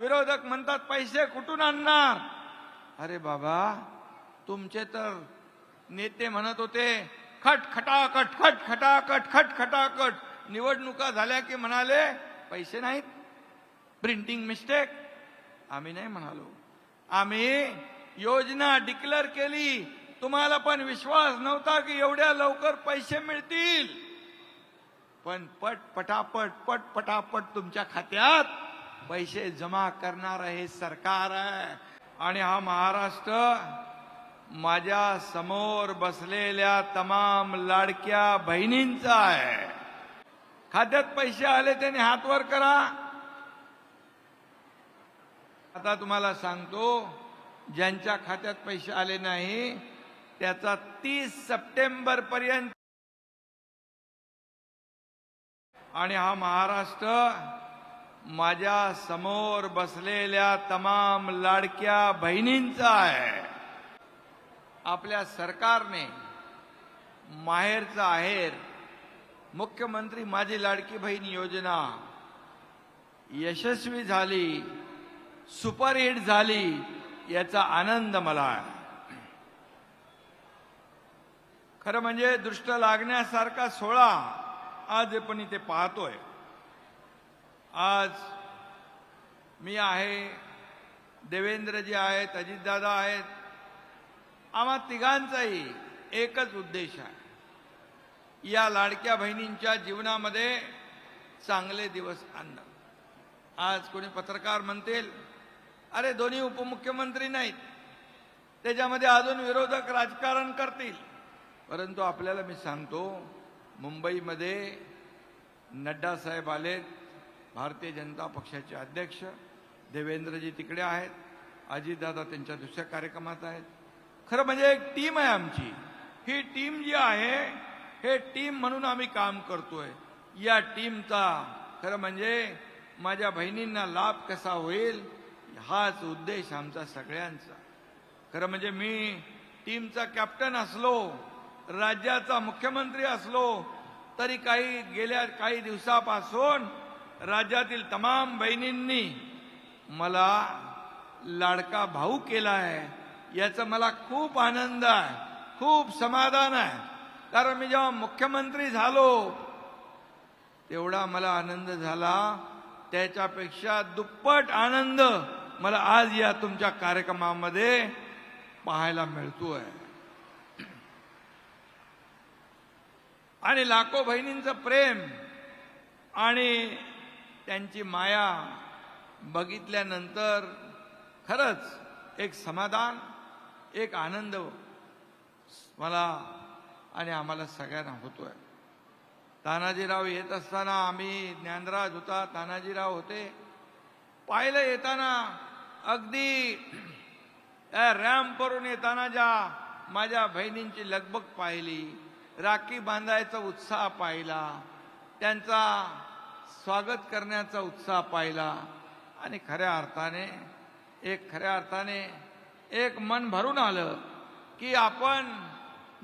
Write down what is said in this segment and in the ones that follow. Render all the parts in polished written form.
विरोधक म्हणतात पैसे कुठून आणणार. अरे बाबा, तुमचे तर नेते म्हणत होते खटखटाकट खटखटाकट खटखटाकट. निवडणुका झाल्या की म्हणाले पैसे नाहीत, प्रिंटिंग मिस्टेक. आम्ही नाही म्हणालो, आम्ही योजना डिक्लेअर केली. तुम्हाला पण विश्वास नव्हता की एवढ्या लवकर पैसे मिळतील, पण पट पटापट तुमच्या खात्यात पैसे जमा करणार हे सरकार आहे. आणि हा महाराष्ट्र माझ्या समोर बसलेल्या तमाम लाडक्या बहिणींचा आहे. खात्यात पैसे आले त्याने हात वर करा. आता तुम्हाला सांगतो, ज्यांच्या खात्यात पैसे आले नाही त्याचा 30 सप्टेंबर पर्यंत, आणि हा महाराष्ट्र माझ्या समोर बसलेल्या तमाम लाडक्या बहिणींचा आहे. आपल्या सरकारने माहेरचा आहेर, मुख्यमंत्री माझी लाडकी बहीण योजना यशस्वी झाली, सुपरहिट झाली, याचा आनंद मला आहे. खरं म्हणजे दृष्ट लागण्यासारखा सोहळा आज आपण इथे पाहतोय. आज मी आहे, देवेंद्रजी आहेत, अजितदादा आहेत. आम्हा तिघांचाही एकच उद्देश आहे, या लाडक्या बहिणींच्या जीवनामध्ये चांगले दिवस आणणं. आज कोणी पत्रकार म्हणतील अरे दोन्ही उपमुख्यमंत्री नाहीत, त्याच्यामध्ये अजून विरोधक राजकारण करतील. परंतु आपल्याला मी सांगतो, मुंबईमध्ये नड्डा साहेब आलेत, भारतीय जनता पक्षाचे अध्यक्ष. देवेंद्रजी तिकडे आहेत, अजितदादा त्यांच्या दुसऱ्या कार्यक्रमात आहेत. खरं म्हणजे एक टीम आहे आमची. ही टीम जी आहे, हे टीम म्हणून आम्ही काम करतोय. या टीमचा खरं म्हणजे माझ्या बहिणींना लाभ कसा होईल हाच उद्देश आमचा सगळ्यांचा. खरं म्हणजे मी टीमचा कॅप्टन असलो, राज्याचा मुख्यमंत्री असलो तरी गेल्या काही दिवसापासून राज्यातील तमाम बहिणींनी मला लाडका भाऊ केला आहे. याचा मला खूप आनंद आहे, खूप समाधान आहे. कारण मी जेव्हा मुख्यमंत्री झालो तेवढा मला आनंद झाला, त्याच्यापेक्षा दुप्पट आनंद मला आज या तुमच्या कार्यक्रमामध्ये पाहायला मिळतोय. आणि लाखो बहिणींचं प्रेम आणि त्यांची माया बघितल्यानंतर खरंच एक समाधान, एक आनंद मला आणि आम्हाला सगळ्यांना होतोय. तानाजीराव येत असताना, आम्ही ज्ञानराज होता, तानाजीराव होते, पाहिलं येताना अगदी रॅम्पवरून येताना ज्या माझ्या बहिणींची लगबग पाहिली, राखी बांधायचा उत्साह पाहिला, त्यांचा स्वागत करण्याचा उत्साह पाहिला, आणि खऱ्या अर्थाने एक मन भरून आलं की आपण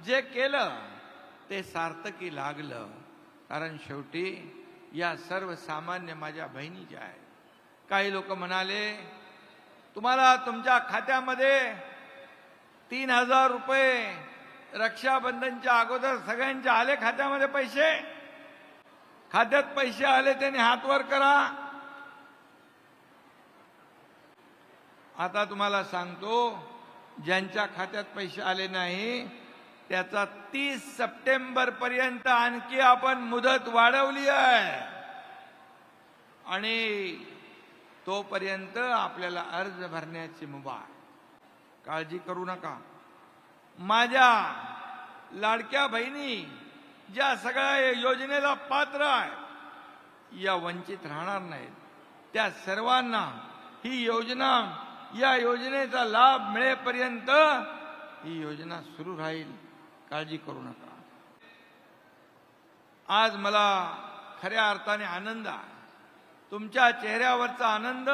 जे केलं ते सार्थकी लागलं. कारण शेवटी या सर्वसामान्य माझ्या बहिणी ज्या आहेत. काही लोक म्हणाले तुम्हाला तुमच्या खात्यामध्ये 3000 रुपये रक्षाबंधनच्या अगोदर सगळ्यांच्या आले खात्यामध्ये पैसे. खात्यात पैसे आले त्याने हात वर करा. आता तुम्हाला सांगतो, ज्यांच्या खात्यात पैसे आले नाही त्याचा 30 सप्टेंबर पर्यंत आणखी आपण मुदत वाढवली आहे, आणि तोपर्यंत आपल्याला अर्ज भरण्याची मुभा. काळजी करू नका. माझ्या लाडक्या बहिणी ज्या सगळ्या योजनेला पात्र आहेत, या वंचित राहणार नाहीत. त्या सर्वांना ही योजना, या योजनेचा लाभ मिळेपर्यंत ही योजना सुरू राहील. काळजी करू नका. आज मला खऱ्या अर्थाने आनंद आहे. तुमच्या चेहऱ्यावरचा आनंद,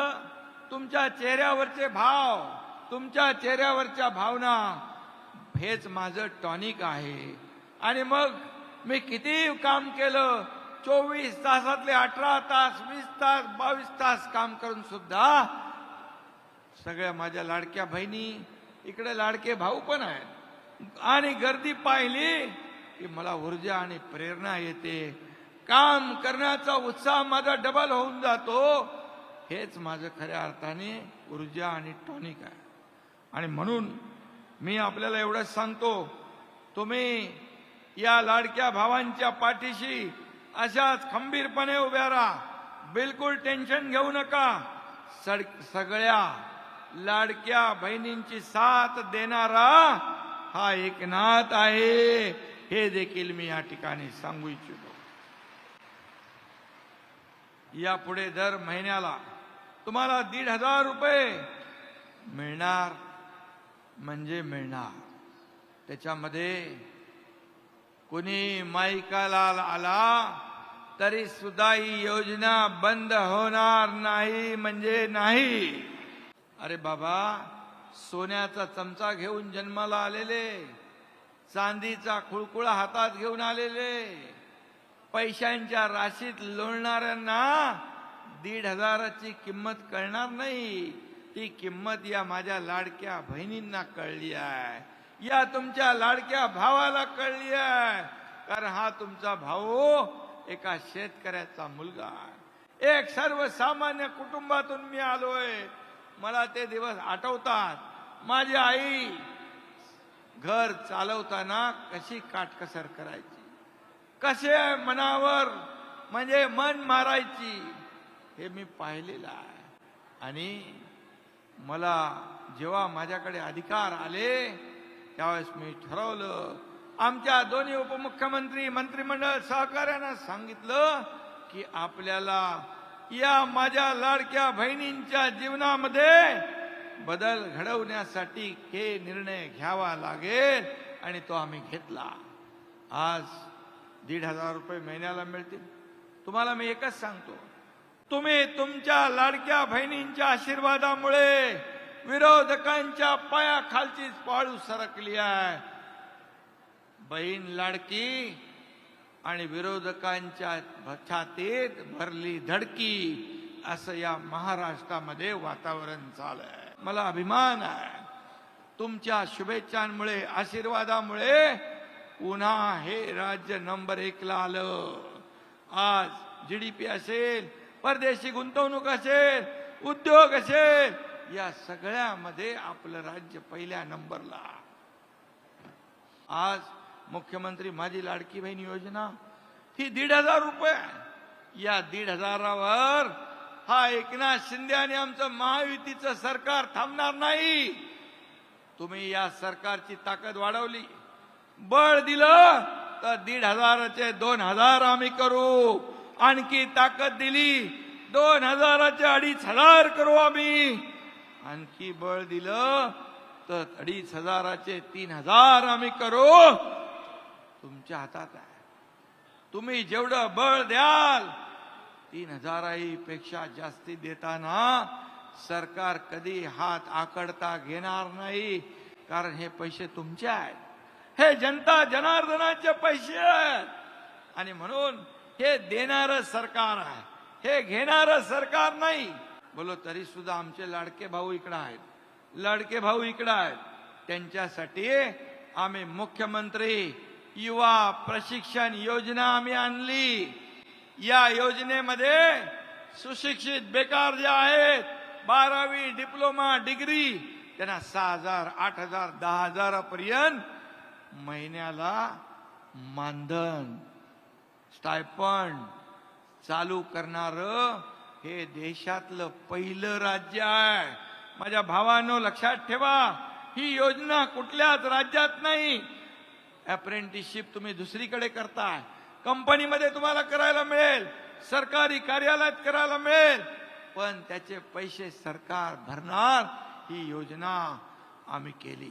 तुमच्या चेहऱ्यावरचे भाव, तुमच्या चेहऱ्यावरच्या भावना हेच माझं टॉनिक आहे. आणि मग मी किती काम केलं, 24 तासातले 18 तास, 20 तास, 22 तास काम करून सुद्धा सगळ्या माझ्या लाडक्या बहिणी, इकडे लाडके भाऊ पण आहेत आणि गर्दी पाहिली की मला ऊर्जा आणि प्रेरणा येते, काम करण्याचा उत्साह माझा डबल होऊन जातो. हेच माझं खऱ्या अर्थाने ऊर्जा आणि टॉनिक आहे. आणि म्हणून मी आपल्याला एवढंच सांगतो, तुम्ही या लाडक्या भावांच्या पाठीशी अशाच खंबीरपणे उभ्या राहा, बिलकुल टेन्शन घेऊ नका. सगळ्या लाडक्या बहिणींची साथ देणारा हा एकनाथ आहे, हे देखील मी या ठिकाणी सांगू इच्छितो. यापुढे दर महिन्याला तुम्हाला 1,500 रुपये मिळणार म्हणजे मिळणार. त्याच्यामध्ये कुणी माईकाला आला तरी सुद्धा ही योजना बंद होणार नाही म्हणजे नाही. अरे बाबा, सोन्याचा चमचा घेऊन जन्माला आलेले, चांदीचा खुळखुळा हातात घेऊन आलेले, पैशांच्या राशीत लोळणाऱ्यांना 1,500ची किंमत कळणार नाही. ती किंमत या माझ्या लाडक्या बहिणींना कळली आहे, या तुमच्या लाडक्या भावाला कळली आहे. कारण हा तुमचा भाऊ एका शेतकऱ्याचा मुलगा आहे. एक सर्वसामान्य कुटुंबातून मी आलोय. मला ते दिवस आठवतात. माझी आई घर चालवताना कशी काटकसर करायची, कसे मनावर म्हणजे मन मारायची, हे मी पाहिलेलं आहे. आणि मला जेव्हा माझ्याकडे अधिकार आले त्यावेळेस मी ठरवलं, आमच्या दोन्ही उपमुख्यमंत्री, मंत्रिमंडळ सहकार्यानं सांगितलं की आपल्याला या माझ्या लाडक्या बहिणींच्या जीवनामध्ये बदल घडवण्यासाठी हे निर्णय घ्यावा लागेल आणि तो आम्ही घेतला. आज 1,500 रुपये महिन्याला मिळतील. तुम्हाला मी एकच सांगतो, तुम्ही तुमच्या लाडक्या बहिणींच्या आशीर्वादामुळे विरोधकांच्या पायाखालची पाळू सरकली आहे. बहीण लाडकी आणि विरोधकांच्या छातीत भरली धडकी, असं या महाराष्ट्रामध्ये वातावरण चाललंय. मला अभिमान आहे, तुमच्या शुभेच्छांमुळे, आशीर्वादामुळे पुन्हा हे राज्य नंबर 1 ला आलं. आज GDP असेल, परदेशी गुंतवणूक असेल, उद्योग असेल, या सगळ्यामध्ये आपलं राज्य पहिल्या नंबरला. आज मुख्यमंत्री माझी लाडकी बहीण योजना ही 1,500 रुपये. या 1,500वर हा एकनाथ शिंदे आणि आमचं महायुतीचं सरकार थांबणार नाही. तुम्ही या सरकारची ताकद वाढवली, बळ दिलं तर 1,500चे 2,000 आम्ही करू. आणखी ताकद दिली 2,000चे 2,500 करू आम्ही. आणखी बळ दिलं तर 2,500चे 3,000 आम्ही करू. तुमच्या हातात आहे. तुम्ही जेवढं बळ द्याल 3,000 पेक्षा जास्ती देताना सरकार कधी हात आकडता घेणार नाही. कारण हे पैसे तुमचे आहेत, हे जनता जनार्दनाचे पैसे आहेत. आणि म्हणून हे देणारं सरकार आहे, हे घेणारं सरकार नाही. बोलो तरी सुद्धा आमचे लाडके भाऊ इकडे आहेत, लाडके भाऊ इकडे आहेत. त्यांच्यासाठी आम्ही मुख्यमंत्री युवा प्रशिक्षण योजना आम्ही आणली. या योजनेमध्ये सुशिक्षित बेकार जे आहेत, 12वी डिप्लोमा डिग्री, त्यांना 6,000, 8,000, 10,000 पर्यंत महिन्याला मानधन, स्टायपंड चालू करणारं हे देशातलं पहिलं राज्य आहे. माझ्या भावांनो, लक्षात ठेवा, ही योजना कुठल्याच राज्यात नाही. अप्रेंटिसशिप तुम्ही दुसरीकडे करताय, कंपनीमध्ये तुम्हाला करायला मिळेल, सरकारी कार्यालयात करायला मिळेल, पण त्याचे पैसे सरकार भरणार. ही योजना आम्ही केली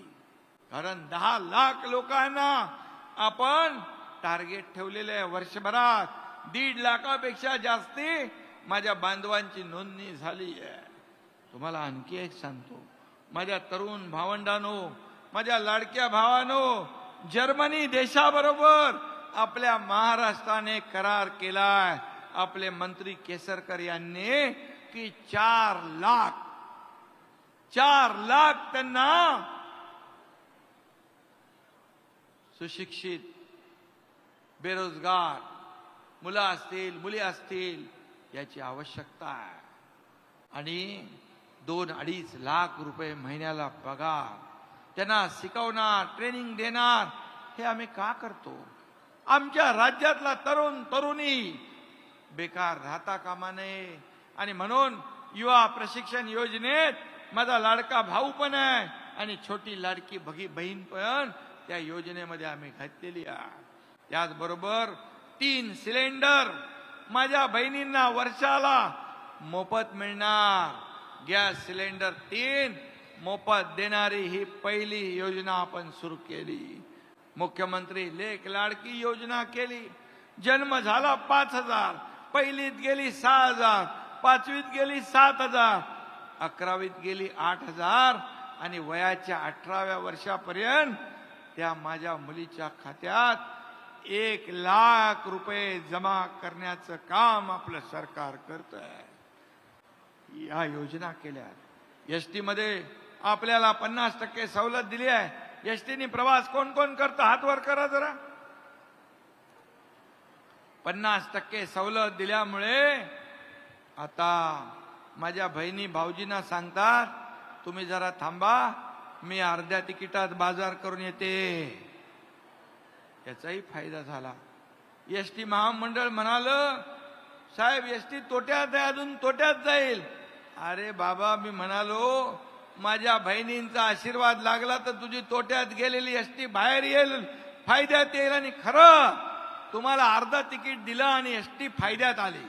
कारण 10 लाख लोकांना आपण टार्गेट ठेवलेले आहे. वर्षभरात 1.5 लाखापेक्षा जास्ती माझ्या बांधवांची नोंदणी झाली आहे. तुम्हाला आणखी एक सांगतो, माझ्या तरुण भावंडांनो, माझ्या लाडक्या भावांनो, जर्मनी देशाबरोबर आपल्या महाराष्ट्राने करार केलाय. आपले मंत्री केसरकर यांनी की 4 लाख 4 लाख त्यांना सुशिक्षित बेरोजगार मुलं असतील मुली असतील याची आवश्यकता आहे. आणि 2-2.5 लाख रुपये महिन्याला पगार त्यांना शिकवणार ट्रेनिंग देणार हे आम्ही का करतो? आमच्या राज्यातला तरुण तरुणी बेकार राहता कामा नये. आणि म्हणून युवा प्रशिक्षण योजनेत माझा लाडका भाऊ पण आहे आणि छोटी लाडकी बहीण पण त्या योजनेमध्ये आम्ही घातलेली आहे. त्याचबरोबर 3 सिलेंडर माझ्या बहिणींना वर्षाला मोफत मिळणार. गॅस सिलेंडर 3 मोफत देणारी ही पहिली योजना आपण सुरू केली. मुख्यमंत्री लेक लाडकी योजना केली. जन्म झाला 5,000, पहिलीत गेली 6,000, 5वीत गेली 7,000, 11वीत गेली 8,000 आणि वयाच्या 18व्या वर्षापर्यंत त्या माझ्या मुलीच्या खात्यात 1 लाख रुपये जमा करण्याचं काम आपलं सरकार करतंय. या योजना केल्या. एसटी मध्ये आपल्याला 50% सवलत दिली आहे. एसटीने प्रवास कोण कोण करतं हात वर करा जरा. 50% सवलत दिल्यामुळे आता माझ्या बहिणी भाऊजींना सांगतात तुम्ही जरा थांबा, मी अर्ध्या तिकिटात बाजार करून येते. याचाही फायदा झाला. एसटी महामंडळ म्हणालं साहेब एसटी तोट्यात आहे, अजून तोट्यात जाईल. अरे बाबा मी म्हणालो माझ्या बहिणींचा आशीर्वाद लागला तर तुझी तोट्यात गेलेली एसटी बाहेर येईल, फायद्यात येईल. आणि खरं तुम्हाला अर्धा तिकीट दिलं आणि एसटी फायद्यात आली.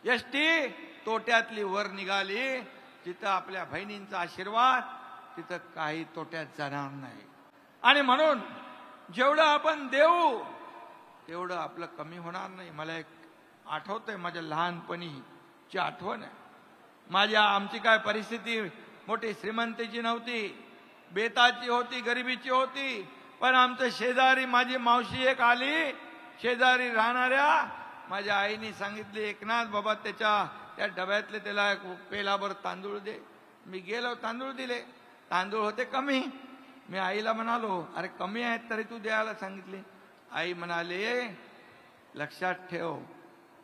एसटी तोट्यातली वर निघाली. तिथं आपल्या बहिणींचा आशीर्वाद, तिथं काही तोट्यात जाणार नाही. आणि म्हणून जेवढं आपण देऊ तेवढं आपलं कमी होणार नाही. मला एक आठवतंय माझ्या लहानपणीची आठवण आहे. आमची काय परिस्थिती मोठी श्रीमंतीची नव्हती, बेताची होती, गरिबीची होती. पण आमच्या शेजारी माझी मावशी एक आली, शेजारी राहणाऱ्या माझ्या आईने सांगितले एकनाथ बाबा त्या डब्यातले त्याला एक पेलाभर तांदूळ दे. मी गेलो तांदूळ दिले. तांदूळ होते कमी. मी आईला म्हणालो अरे कमी आहेत तरी तू द्यायला सांगितले. आई म्हणाले लक्षात ठेव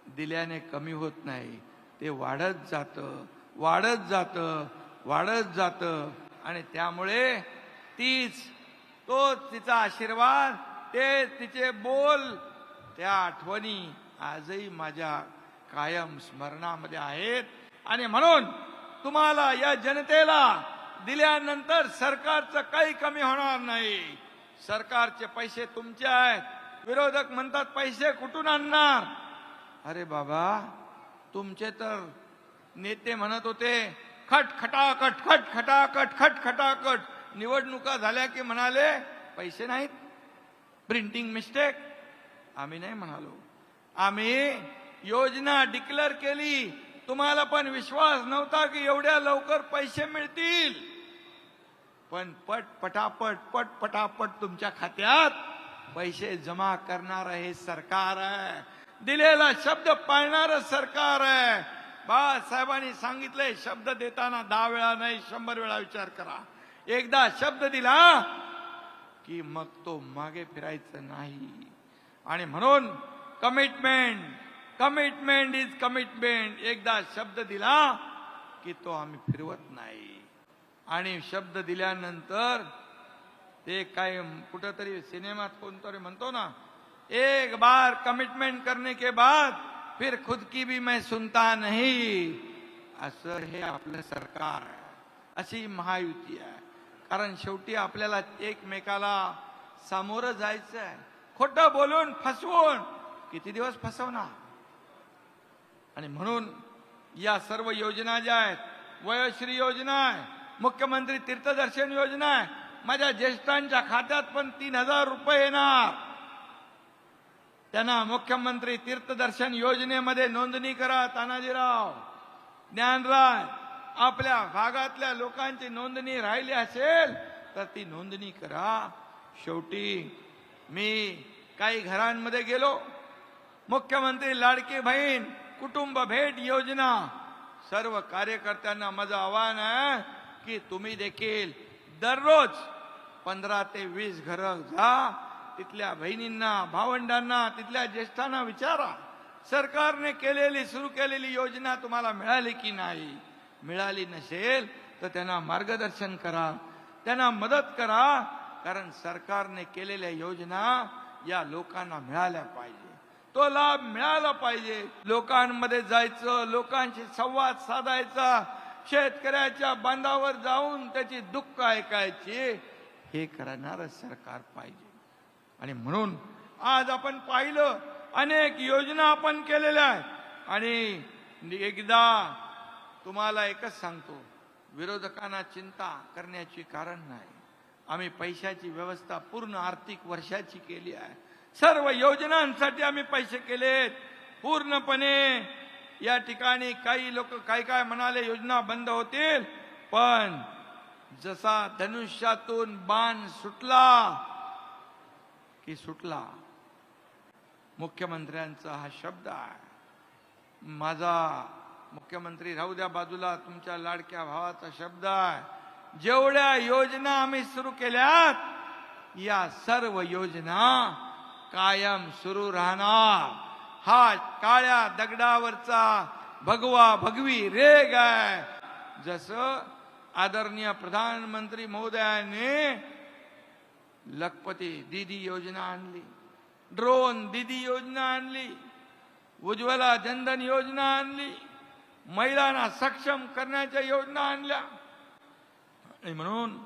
दिल्याने कमी होत नाही, ते वाढत जातं वाढत जातं वाढत जातं. आणि त्यामुळे तोच तिचा आशीर्वाद, ते तिचे बोल, त्या आठवणी आजही माझ्या कायम स्मरणामध्ये आहेत. आणि म्हणून तुम्हाला या जनतेला दिल्यानंतर सरकारचं काही कमी होणार नाही. सरकारचे पैसे तुमचे आहेत. विरोधक म्हणतात पैसे कुठून आणणार? अरे बाबा तुमचे तर नेते म्हणत होते खटखटाकट खटखटाकट खटखटाकट. निवडणुका झाल्या की म्हणाले पैसे नाहीत, प्रिंटिंग मिस्टेक. आम्ही नाही म्हणालो. आम्ही योजना डिक्लेअर केली. तुम्हाला पण विश्वास नव्हता की एवढ्या लवकर पैसे मिळतील. पण पटापट तुमच्या खात्यात पैसे जमा करणार हे सरकार आहे. दिलेला शब्द पाळणारं सरकार आहे. बाळासाहेबांनी सांगितलंय शब्द देताना 10 वेळा नाही 100 वेळा विचार करा. एकदा शब्द दिला की मग तो मागे फिरायचं नाही. आणि म्हणून कमिटमेंट इज कमिटमेंट. एकदा शब्द दिला की तो आम्ही फिरवत नाही. आणि शब्द दिल्यानंतर ते काय कुठंतरी सिनेमात कोणतरी म्हणतो ना, एक बार कमिटमेंट करने के बाद फिर खुद की भी मैं सुनता नहीं. असं हे आपलं सरकार आहे, अशी महायुती आहे. कारण शेवटी आपल्याला एकमेकाला सामोरं जायचं आहे. खोटं बोलून फसवून किती दिवस फसवणार. आणि म्हणून या सर्व योजना ज्या आहेत, वयोश्री योजना आहे, मुख्यमंत्री तीर्थदर्शन योजना आहे, माझ्या ज्येष्ठांच्या खात्यात पण 3,000 रुपये येणार. त्यांना मुख्यमंत्री तीर्थदर्शन योजनेमध्ये नोंदणी करा. तानाजीराव, ज्ञानराज, आपल्या भागातल्या लोकांची नोंदणी राहिली असेल तर ती नोंदणी करा. शेवटी मी काही घरांमध्ये गेलो. मुख्यमंत्री लाडकी बहीण कुटुंब भेट योजना, सर्व कार्यकर्त्यांना माझं आवाहन आहे की तुम्ही देखील दररोज 15 ते 20 घरं जा, तिथल्या बहिणींना, भावंडांना, तिथल्या ज्येष्ठांना विचारा, सरकारने केलेली सुरू केलेली योजना तुम्हाला मिळाली की नाही. मिळाली नसेल तर त्यांना मार्गदर्शन करा, त्यांना मदत करा, कारण सरकारने केलेल्या योजना या लोकांना मिळाल्या पाहिजे, तो लाभ मिळाला पाहिजे. लोकांमध्ये जायचं, लोकांशी संवाद साधायचा, शेतकऱ्याच्या बांधावर जाऊन त्याची दुःख ऐकायची, हे करणारं सरकार पाहिजे. आणि म्हणून आज आपण पाहिलं, अनेक योजना आपण केलेल्या आहेत. आणि एकदा तुम्हाला एकच सांगतो, विरोधकांना चिंता करण्याची कारण नाही. आम्ही पैशाची व्यवस्था पूर्ण आर्थिक वर्षाची केली आहे. सर्व योजनांसाठी आम्ही पैसे केलेत पूर्णपणे. या ठिकाणी काही लोक काय म्हणाले योजना बंद होतील, पण जसा धनुष्यातून बाण सुटला की सुटला. मुख्यमंत्र्यांचा हा शब्द आहे. माझा मुख्यमंत्री राहू द्या बाजूला, तुमच्या लाडक्या भावाचा शब्द आहे. जेवढ्या योजना आम्ही सुरू केल्यात, या सर्व योजना कायम सुरू राहणार. हा काळ्या दगडावरचा भगवा भगवी रेग आहे. जसं आदरणीय प्रधानमंत्री महोदयाने लखपती दीदी योजना आणली, ड्रोन दीदी योजना आणली, उज्ज्वला जनधन योजना आणली, महिलांना सक्षम करण्याच्या योजना आणल्या. आणि म्हणून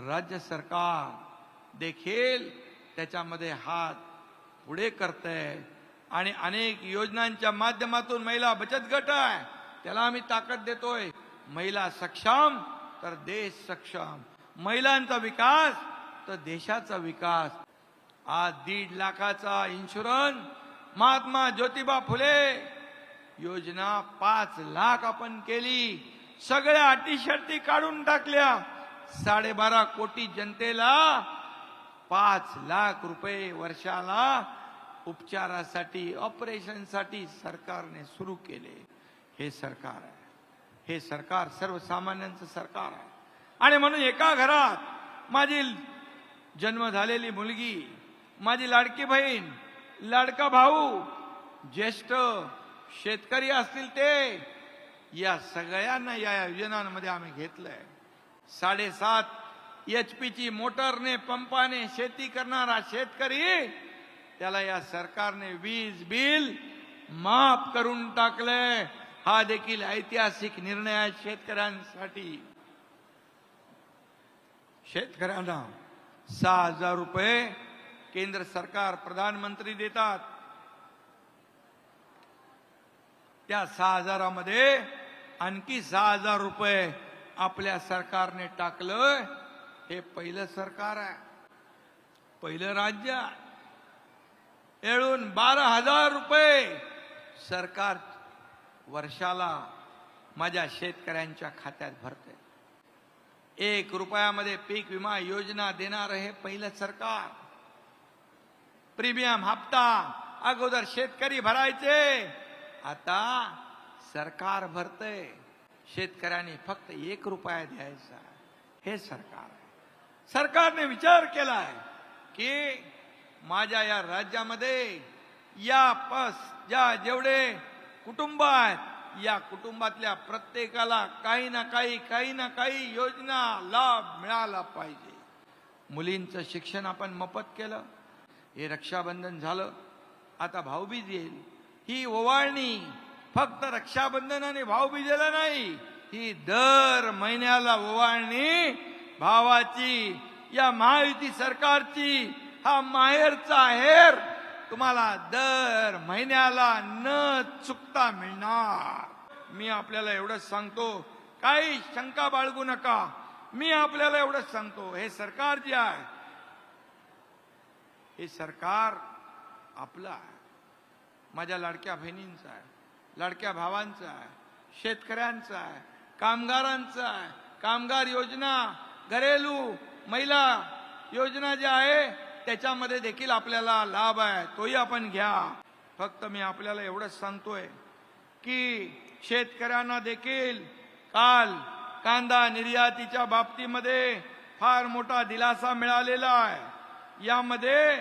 राज्य सरकार देखील त्याच्यामध्ये हात पुढे करतंय. आणि अनेक योजनांच्या माध्यमातून महिला बचत गट आहे, त्याला आम्ही ताकद देतोय. महिला सक्षम तर देश सक्षम, महिलांचा विकास तर देशाचा विकास. आज 1.5 लाखाचा इन्शुरन्स, महात्मा ज्योतिबा फुले योजना 5 लाख आपण केली. सगळ्या अटी शर्ती काढून टाकल्या. 12.5 कोटी जनतेला 5 लाख रुपये वर्षाला उपचारासाठी, ऑपरेशनसाठी सरकारने सुरू केले. हे सरकार आहे, हे सरकार सर्वसामान्यांचं सरकार आहे. आणि म्हणून एका घरात माझी जन्म झालेली मुलगी, माझी लाडकी बहीण, लाडका भाऊ, ज्येष्ठ शेतकरी असतील ते, या सगळ्यांना या योजनांमध्ये आम्ही घेतलंय. 7.5 HP ची मोटरने, पंपाने शेती करणारा शेतकरी, त्याला या सरकारने वीज बिल माफ करून टाकलंय. हा देखील ऐतिहासिक निर्णय आहे शेतकऱ्यांसाठी. शेतकऱ्यांना 6,000 रुपये केंद्र सरकार, प्रधानमंत्री देतात. त्या 6,000 मध्ये आणखी 6,000 रुपये आपल्या सरकारने टाकलं. हे पहिलं सरकार आहे, पहिलं राज्य आहे. येळून 12,000 रुपये सरकार वर्षाला माझ्या शेतकऱ्यांच्या खात्यात भरते. 1 रुपयामध्ये पीक विमा योजना देणार हे पहिलं सरकार. प्रीमियम हप्ता अगोदर शेतकरी भरायचे, आता सरकार भरते. शेतकऱ्यांनी फक्त 1 रुपया द्यायचा. हे सरकार आहे. सरकारने विचार केलाय की माझ्या या राज्यामध्ये या जेवढे कुटुंब आहेत, या कुटुंबातल्या प्रत्येकाला काही ना काही योजना लाभ मिळाला पाहिजे. मुलींचं शिक्षण आपण मोफत केलं. हे रक्षाबंधन झालं, आता भाऊबीज येईल. ही ओवाळणी फक्त रक्षाबंधन आणि भाऊबीजेला नाही, ही दर महिन्याला ओवाळणी भावाची, या महायुती सरकारची. हा माहेरचा आहेर तुम्हाला दर महिन्याला न चुकता मिळणार. मी आपल्याला एवढंच सांगतो, काही शंका बाळगू नका. मी आपल्याला एवढंच सांगतो, हे सरकार जे आहे, हे सरकार आपलं आहे. माझ्या लाडक्या बहिणींचं आहे, लाडक्या भावांचं आहे, शेतकऱ्यांचं आहे, कामगारांचं आहे. कामगार योजना, घरेलू महिला योजना जी आहे, त्याच्यामध्ये देखील आपल्याला लाभ आहे, तोही आपण घ्या. फक्त मी आपल्याला एवढंच सांगतोय की शेतकऱ्यांना देखील काल कांदा निर्यातीच्या बाबतीमध्ये फार मोठा दिलासा मिळालेला आहे। यामध्ये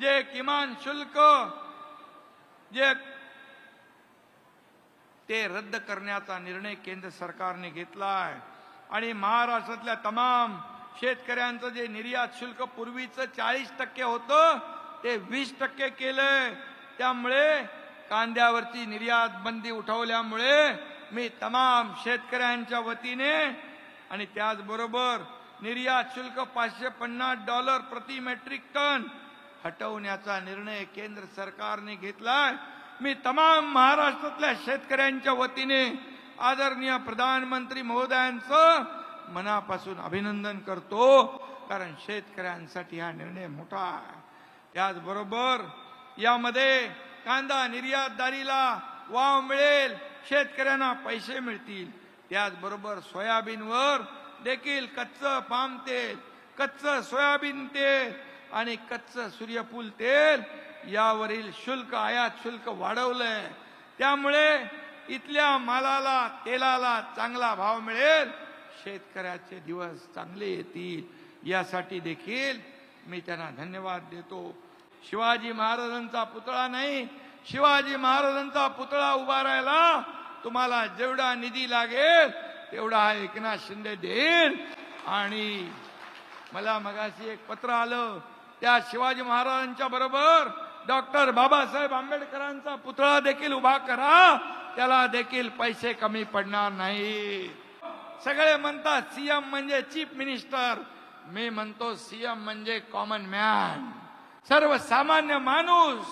जे किमान शुल्क जे ते रद्द करण्याचा निर्णय केंद्र सरकारने घेतला आहे आणि महाराष्ट्रातल्या तमाम शेतकऱ्यांचं जे निर्यात शुल्क पूर्वीचं 40% होतं ते 20% केलंय। त्यामुळे कांद्यावरची निर्यात बंदी उठवल्यामुळे मी तमाम शेतकऱ्यांच्या वतीने आणि त्याचबरोबर निर्यात शुल्क $550 प्रति मेट्रिक टन हटवण्याचा निर्णय केंद्र सरकारने घेतलाय। मी तमाम महाराष्ट्रातल्या शेतकऱ्यांच्या वतीने आदरणीय प्रधानमंत्री महोदयांचं मनापासून अभिनंदन करतो, कारण शेतकऱ्यांसाठी हा निर्णय मोठा आहे। त्याचबरोबर यामध्ये कांदा निर्यातदारीला वाव मिळेल, शेतकऱ्यांना पैसे मिळतील। त्याचबरोबर सोयाबीनवर देखील कच्चं पाम तेल, कच्चं सोयाबीन तेल आणि कच्चं सूर्यफूल तेल यावरील शुल्क, आयात शुल्क वाढवलंय। त्यामुळे इथल्या मालाला, तेलाला चांगला भाव मिळेल, शेतकऱ्याचे दिवस चांगले येतील। यासाठी देखील मी त्यांना धन्यवाद देतो। शिवाजी महाराजांचा पुतळा नाही, शिवाजी महाराजांचा पुतळा उभारायला तुम्हाला जेवढा निधी लागेल तेवढा हा एकनाथ शिंदे देईल। आणि मला मगाशी एक पत्र आलं, त्या शिवाजी महाराजांच्या बरोबर डॉक्टर बाबासाहेब आंबेडकरांचा पुतळा देखील उभा करा, त्याला देखील पैसे कमी पडणार नाही। सगळे म्हणतात सीएम म्हणजे चीफ मिनिस्टर, मी म्हणतो सीएम म्हणजे कॉमन मॅन, सर्वसामान्य माणूस।